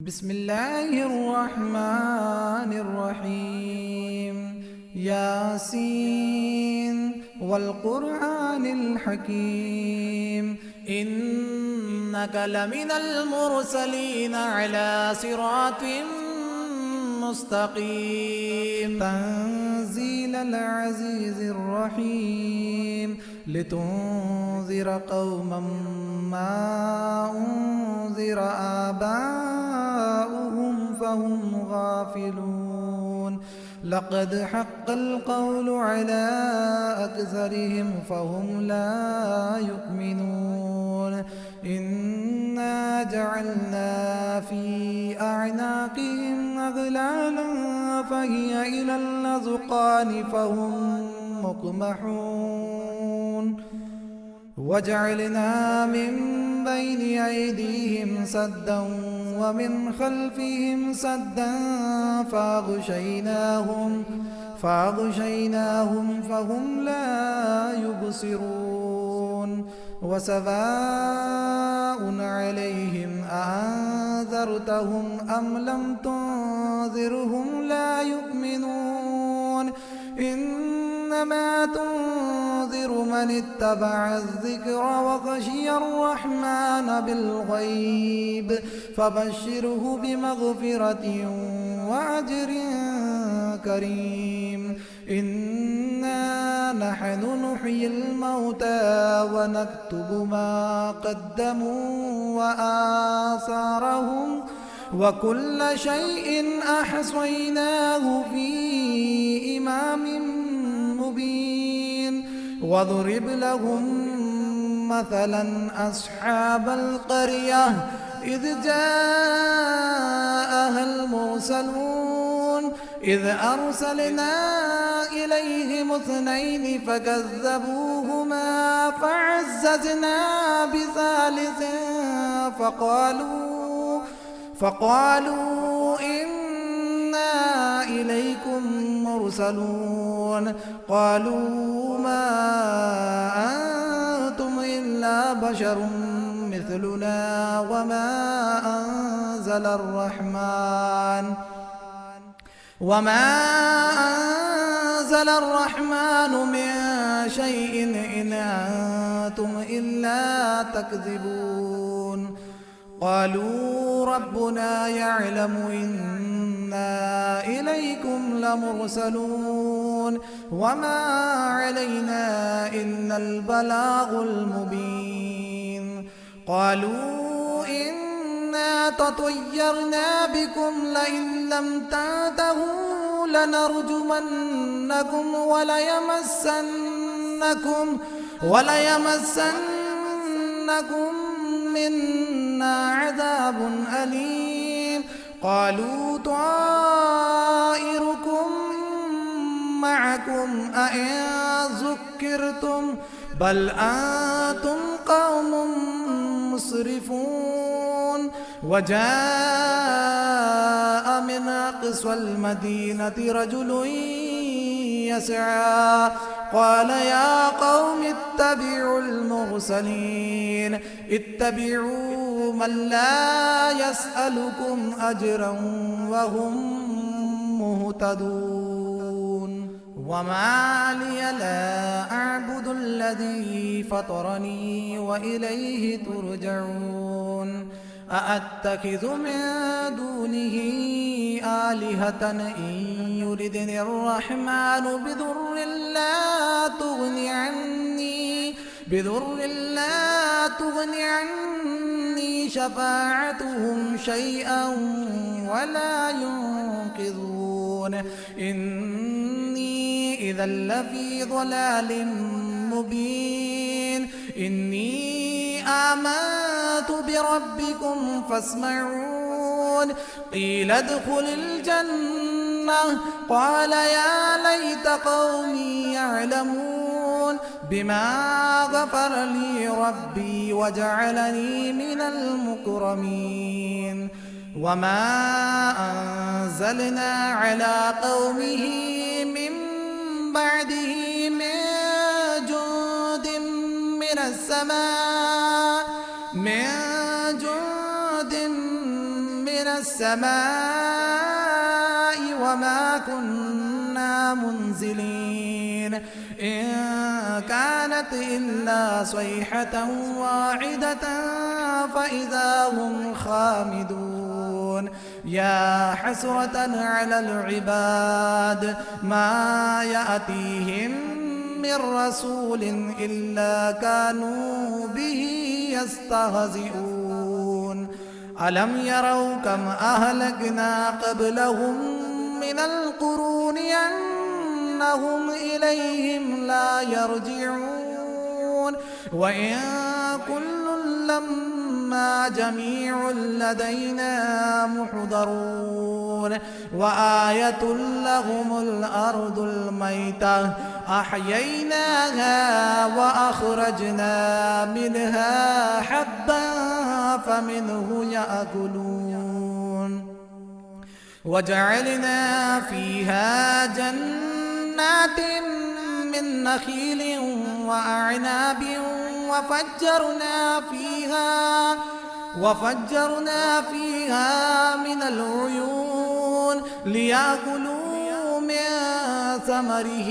بسم الله الرحمن الرحيم. ياسين والقرآن الحكيم إنك لمن المرسلين على صراط مستقيم. تنزيل العزيز الرحيم لتنذر قوما ما أنذر آباؤهم فهم غافلون. لقد حق القول على أكثرهم فهم لا يؤمنون. إنا جعلنا في أعناقهم أغلالا فهي إلى الأذقان فهم مقمحون. وجعلنا من بين أيديهم سدا ومن خلفهم سدا فأغشيناهم فهم لا يبصرون. وسواء عليهم أأنذرتهم أم لم تنذرهم لا يؤمنون. إنما تنذر من اتبع الذكر وخشي الرحمن بالغيب فبشره بمغفرة وأجر كريم. إنا نحن نحيي الموتى ونكتب ما قدموا وآثارهم وكل شيء أحصيناه في إمام مبين. واضرب لهم مثلا أصحاب القرية إذ جاءها المرسلون إذ أرسلنا إليهم اثنين فكذبوهما فعززنا بثالث فقالوا إنا إليكم مرسلون. قالوا ما أنتم إلا بشر مثلنا وما أنزل الرحمن من شيء إن أنتم إلا تكذبون. قالوا ربنا يعلم إنا إليكم لمرسلون وما علينا إلا البلاغ المبين. قالوا إنا تطيرنا بكم لئن لم تنتهوا لنرجمنكم وليمسنكم منا عذاب أليم. قالوا طائركم معكم أئن ذكرتم بل أنتم قوم مسرفون. وجاء من أقصى المدينة رجل يسعى قال يا قوم اتبعوا المرسلين اتبعوا من لا يسألكم أجرا وهم مهتدون. وما لي لا أعبد الذي فطرني وإليه ترجعون. أأتخذ من دونه آلهة إن يردني الرحمن بضر لا تغني عني شفاعتهم شيئا ولا ينقذون. إني إذا لفي ضلال مبين. إني آمنت بربكم فاسمعون. قيل ادخل الجنة قال يا ليت قومي يعلمون بما غفر لي ربي وجعلني من المكرمين. وما أنزلنا على قومه من بعده من جند من السماء السماء وما كنا منزلين إن كانت إلا صيحة واحدة فإذا هم خامدون يا حسرة على العباد ما يأتيهم من رسول إلا كانوا به يستهزئون ألم يروا كم أهلكنا قبلهم من القرون أنهم إليهم لا يرجعون وإن كل لما جميع لدينا محضرون وآية لهم الأرض الميتة أحييناها وأخرجنا منها حبا فمنه يأكلون وجعلنا فيها جنات من نخيل وأعناب وفجرنا فيها من العيون ليأكلوا من ثمره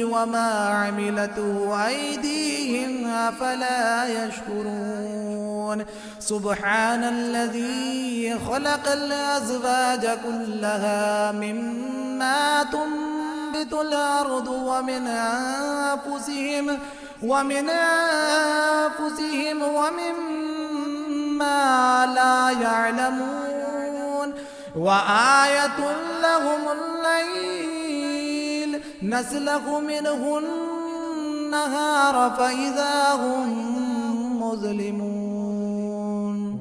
وما عملته أيديهم أفلا يشكرون سبحان الذي خلق الأزواج كلها مما تنبت الأرض ومن أنفسهم ومما لا يعلمون وآية لهم الليل نسلخ منه النهار فإذا هم مظلمون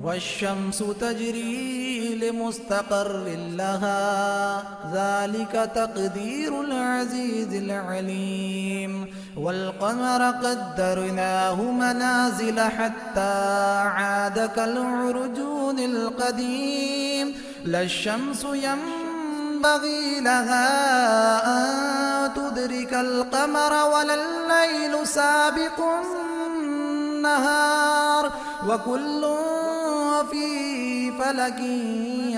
والشمس تجري لمستقر لها ذلك تقدير العزيز العليم والقمر قدرناه منازل حتى عاد كالعرجون القديم لا الشمس ينبغي لها أن تدرك القمر ولا الليل سابق النهار وكل في فلك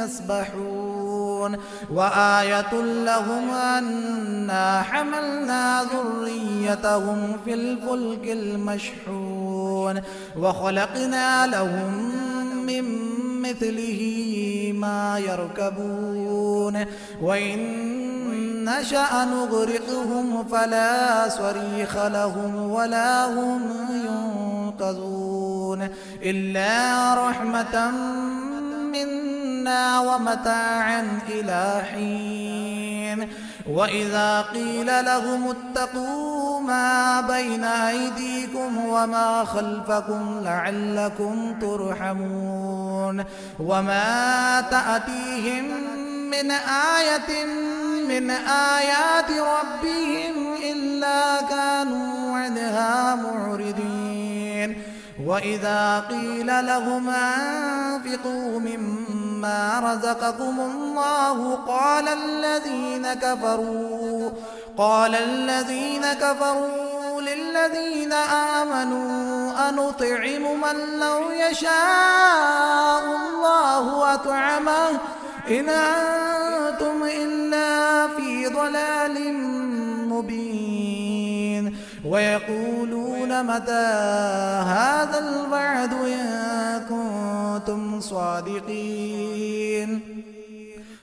يسبحون وآية لهم أنا حملنا ذريتهم في الفلك المشحون وخلقنا لهم من مثله ما يركبون وإن نشأ نغرقهم فلا صريخ لهم ولا هم ينقذون إلا رحمة منا ومتاعا إلى حين وإذا قيل لهم اتقوا ما بين أيديكم وما خلفكم لعلكم ترحمون وما تأتيهم من آية من آيات ربهم إلا كانوا عنها معرضين وإذا قيل لهم أنفقوا مما رزقكم الله قال الذين كفروا للذين آمنوا أنطعم من لو يشاء الله أطعمه إن أنتم إلا في ضلال مبين ويقولون متى هذا الوعد إن كنتم صادقين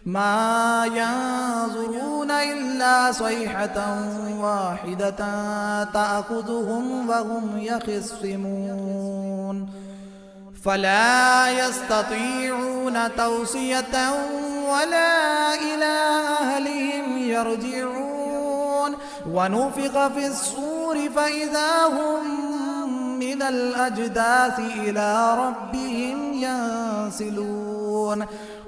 ما ينظرون إلا صيحة واحدة تأخذهم وهم يخصمون فلا يستطيعون توصية ولا إلى أهلهم يرجعون ونفخ في الصور فإذا هم من الأجداث إلى ربهم ينسلون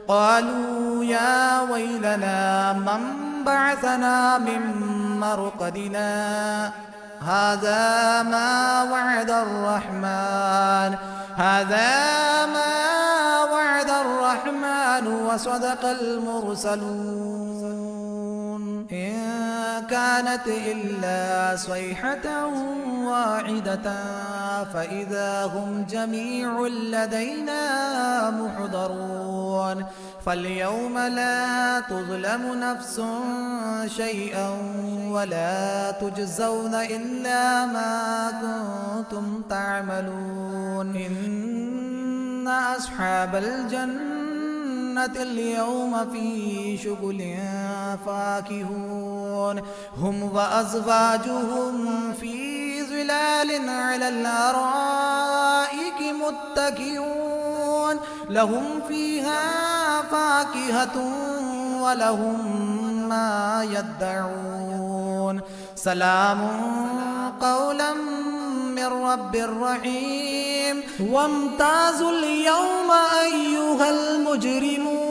قالوا يا ويلنا من بعثنا من مرقدنا هذا ما وعد الرحمن وصدق المرسلون إن كانت إلا صيحة واحدة فإذا هم جميع لدينا محضرون فاليوم لا تظلم نفس شيئا ولا تجزون إلا ما كنتم تعملون إن أصحاب الجنة اليوم في شغل فاكهون هم وأزواجهم في ظلال على الأرائك متكئون لهم فيها فاكهة ولهم ما يدعون سلام قولا من رب رحيم وامتازوا اليوم أيها المجرمون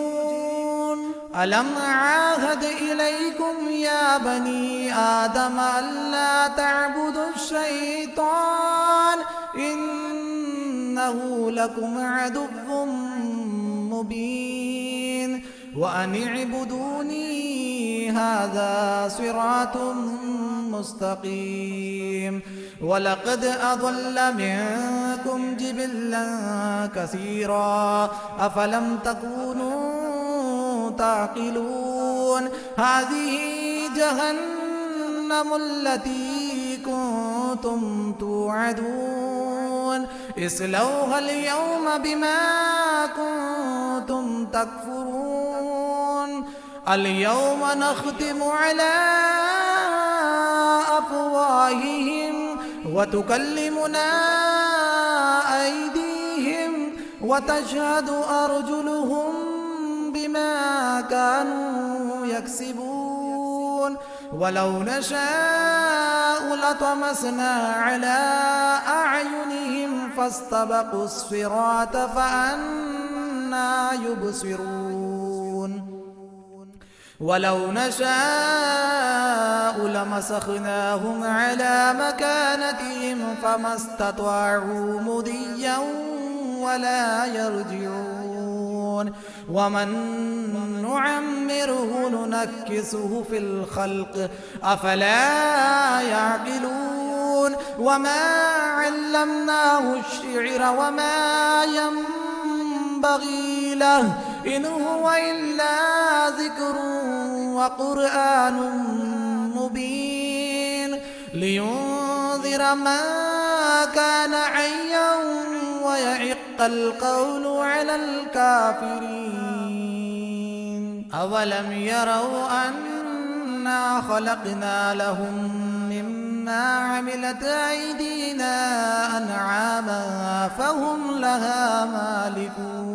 ألم عاهد إليكم يا بني آدم ألا تعبدوا الشيطان إنه لكم عدو مبين وأن اعبدوني هذا صراط مستقيم ولقد أضل منكم جبلا كثيرا أفلم تكونوا تعقلون هذه جهنم التي كنتم توعدون اصلوها اليوم بما كنتم تكفرون اليوم نختم على أفواههم وتكلمنا أيديهم وتشهد أرجلهم بما كانوا يكسبون ولو نشاء لطمسنا على أعينهم فاستبقوا الصراط فأنى يبصرون ولو نشاء لمسخناهم على مكانتهم فما استطاعوا مضيا ولا يرجعون ومن نعمره ننكسه في الخلق أفلا يعقلون وما علمناه الشعر وما ينبغي له إن هو إلا ذكر وقرآن مبين لينذر من كان حيا ويحق القول على الكافرين أولم يروا أنا خلقنا لهم مما عملت أيدينا أنعاما فهم لها مالكون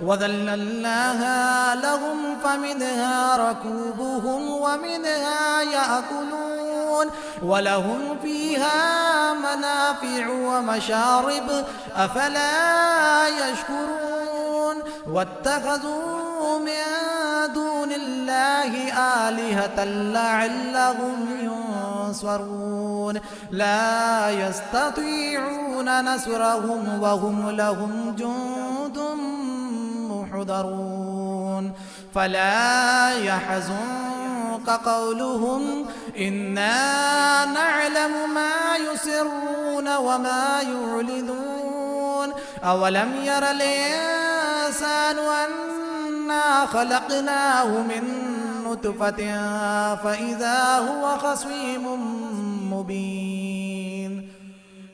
وذللناها لهم فمنها ركوبهم ومنها يأكلون ولهم فيها منافع ومشارب أفلا يشكرون واتخذوا من دون الله آلهة لعلهم ينصرون لا يستطيعون نصرهم وهم لهم جند محضرون فلا يحزنك قولهم إنا نعلم ما يسرون وما يعلنون أولم ير الإنسان أنا خلقناه من نطفة فإذا هو خصيم مبين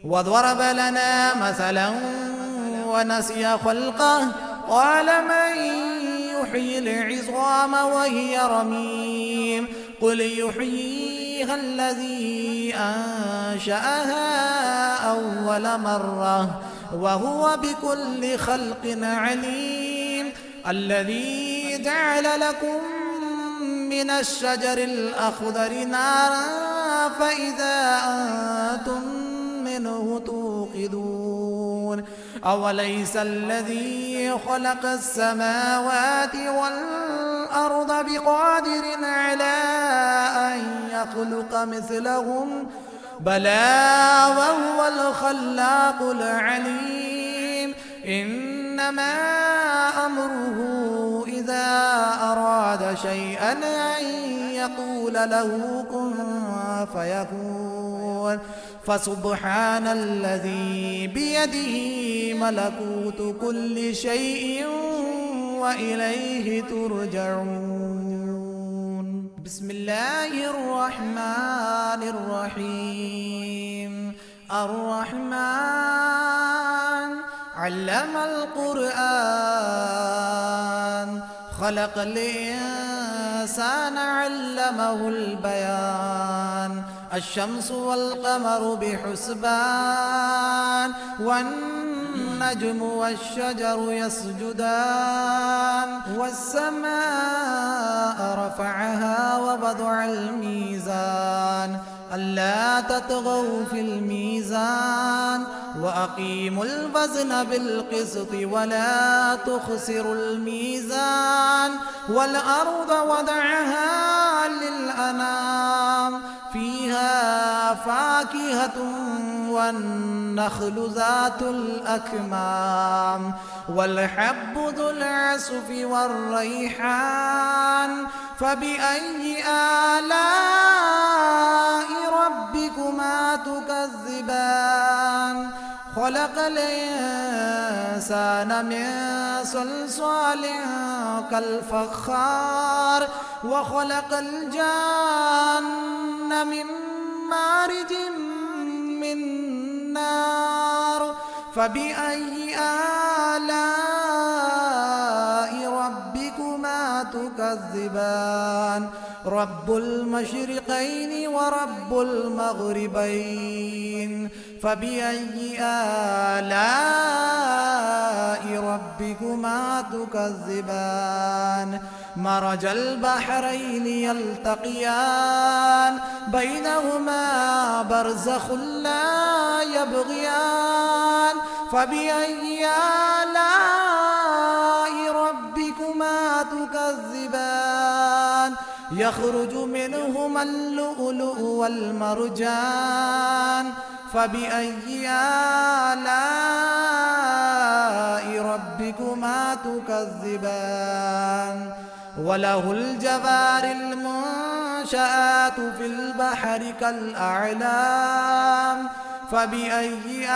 وضرب لنا مثلا ونسي خلقه قال من يحيي العظام وهي رميم قل يحييها الذي أنشأها أول مرة وهو بكل خلق عليم الذي جعل لكم من الشجر الأخضر نارا فإذا أنتم منه توقدون أوليس الذي خلق السماوات والأرض بقادر على أن يخلق مثلهم بلى وهو الخلاق العليم إنما أمره إذا أراد شيئا أن يقول له كن فيكون فسبحان الذي بيده ملكوت كل شيء وإليه ترجعون. بسم الله الرحمن الرحيم. الرحمن علم القرآن، خلق الإنسان علمه البيان. الشمس والقمر بحسبان، والنجم والشجر يسجدان. والسماء رفعها ووضع الميزان، ألا تطغوا في الميزان، وأقيموا الوزن بالقسط ولا تخسروا الميزان. والأرض وضعها للأنام، فيها فاكهة والنخل ذات الأكمام، والحب ذو العصف والريحان. فبأي آلاء ربكما تكذبان؟ خلق الإنسان من صلصال كالفخار، وخلق الجان من مارج من نار. فبأي آلاء ربكما تكذبان؟ رب المشرقين ورب المغربين. فبأي آلاء ربكما تكذبان؟ مرج البحرين يلتقيان، بينهما برزخ لا يبغيان. فبأي آلاء ربكما تكذبان؟ يخرج منهما اللؤلؤ والمرجان. فبأي آلاء ربكما تكذبان؟ وله الجوار المنشآت في البحر كالأعلام. فبأي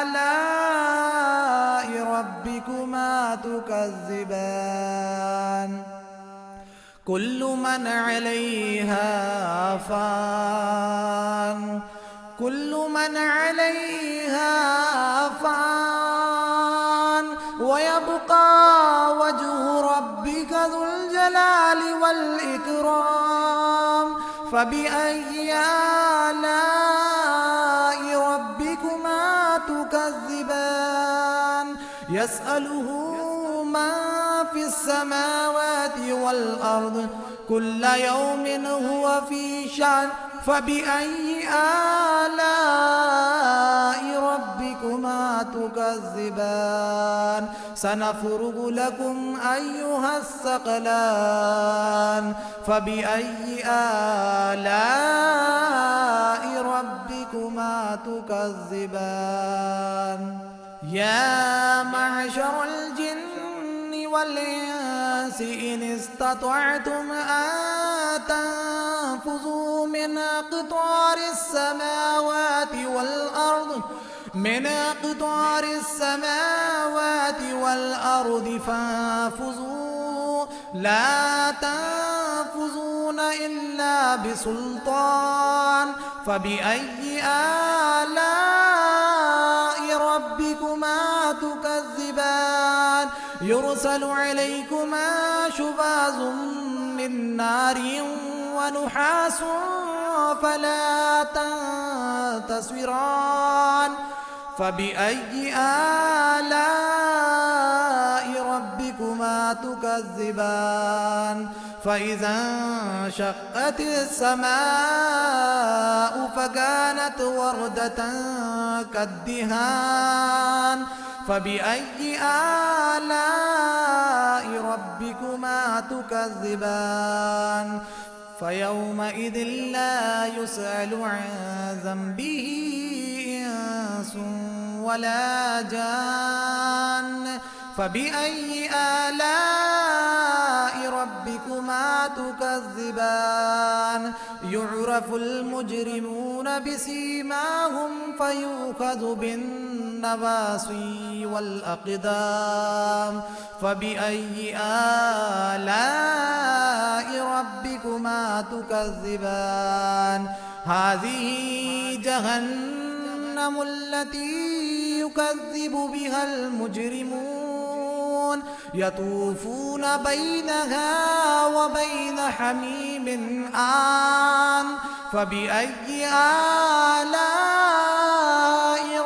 آلاء ربكما تكذبان؟ كل من عليها فان، كل من عليها فان، ويبقى وجه ربك ذو الجلال والإكرام. فبأي آلاء ربكما تكذبان؟ يسأله من في السماوات والأرض، كل يوم هو في شأن. فبأي آلاء ربكما تكذبان؟ سنفرغ لكم أيها الثقلان. فبأي آلاء ربكما تكذبان؟ يا معشر الجن والإنس إن استطعتم أن تنفذوا من أقطار السماوات والأرض، من أقطار السماوات والأرض فانفذوا، لا تنفذون إلا بسلطان. فبأي آلاء ربكما تكذبان؟ يرسل عليكما شواظ من نار ونحاس فلا تنتصران. فبأي آلاء ربكما تكذبان؟ فإذا انشقت السماء فكانت وردة كالدهان. فبأي آلاء ربكما تكذبان؟ فيومئذ لا يسأل عن ذنبه إنس ولا جان. فبأي آلاء ربكما تكذبان؟ يعرف المجرمون بسيماهم فيؤخذ بالنواصي والأقدام فبأي آلاء ربكما تكذبان هذه جهنم التي يكذب بها المجرمون يطوفون بينها وبين حميم آن فبأي آلاء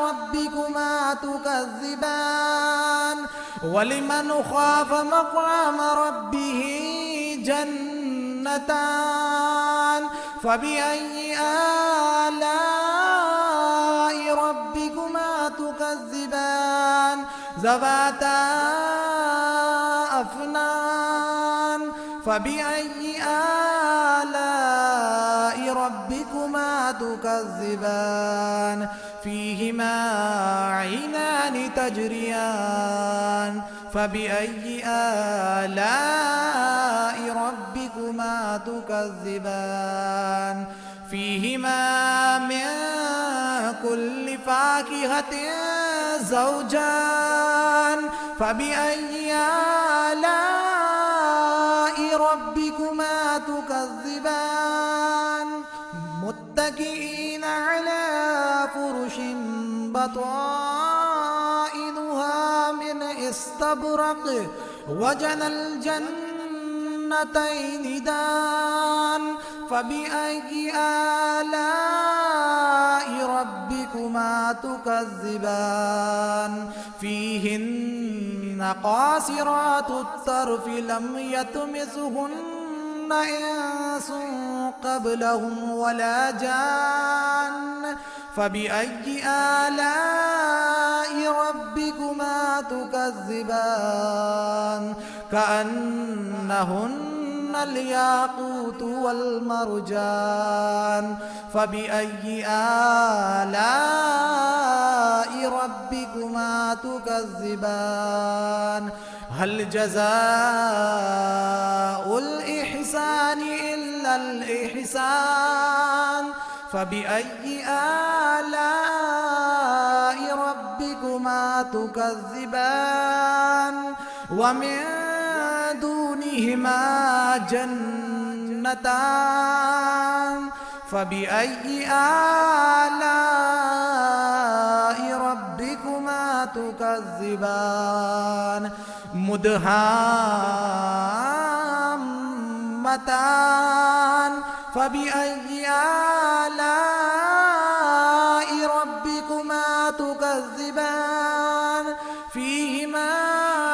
ربكما تكذبان ولمن خاف مقام ربه جنتان فبأي آلاء ربكما تكذبان ذواتا أفنان فبأي آلاء ربكما تكذبان فيهما عينان تجريان فبأي آلاء ربكما تكذبان فيهما من كل فاكهة زوجان فبأي آلاء ربكما تكذبان متكئين على فرش بطائنها من استبرق وجنى الجنتين دان فبأي آلاء ربكما تكذبان فيهن قاصرات الطرف لم يطمثهن إنس قبلهم ولا جان فبأي آلاء ربكما تكذبان كأنهن الياقوت والمرجان فبأي آلاء ربكما تكذبان هل جزاء الإحسان إلا الإحسان فبأي آلاء ربكما تكذبان ومن دونهما جنتان فبأي آلاء ربكما تكذبان مدهامتان فبأي آلاء ربكما تكذبان فيهما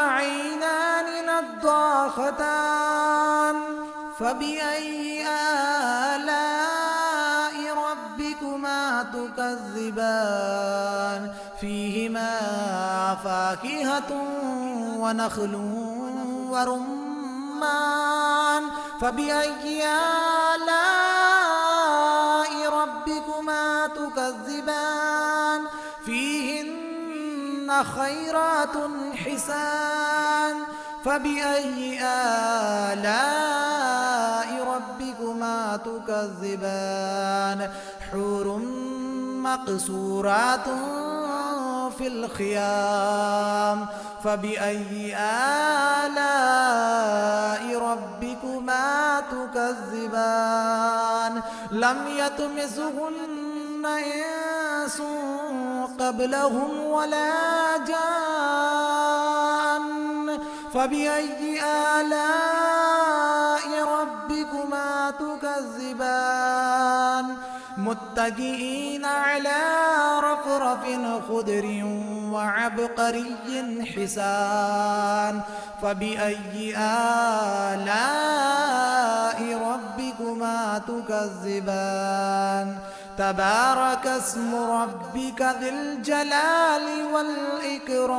عينان نضاختان فبأي آلاء ربكما تكذبان فيهما فاكهة ونخل ورمان فبأي آلاء ربكما تكذبان فيهن خيرات حسان فبأي آلاء ربكما تكذبان حور مقصورات في الخيام فبأي آلاء ربكما تكذبان لم يطمثهن إنس قبلهم ولا جان فبأي آلاء ربكما تكذبان متكئين على رفرف خضر وعبقري حسان فبأي آلاء ربكما تكذبان تبارك اسم ربك ذي الجلال والإكرام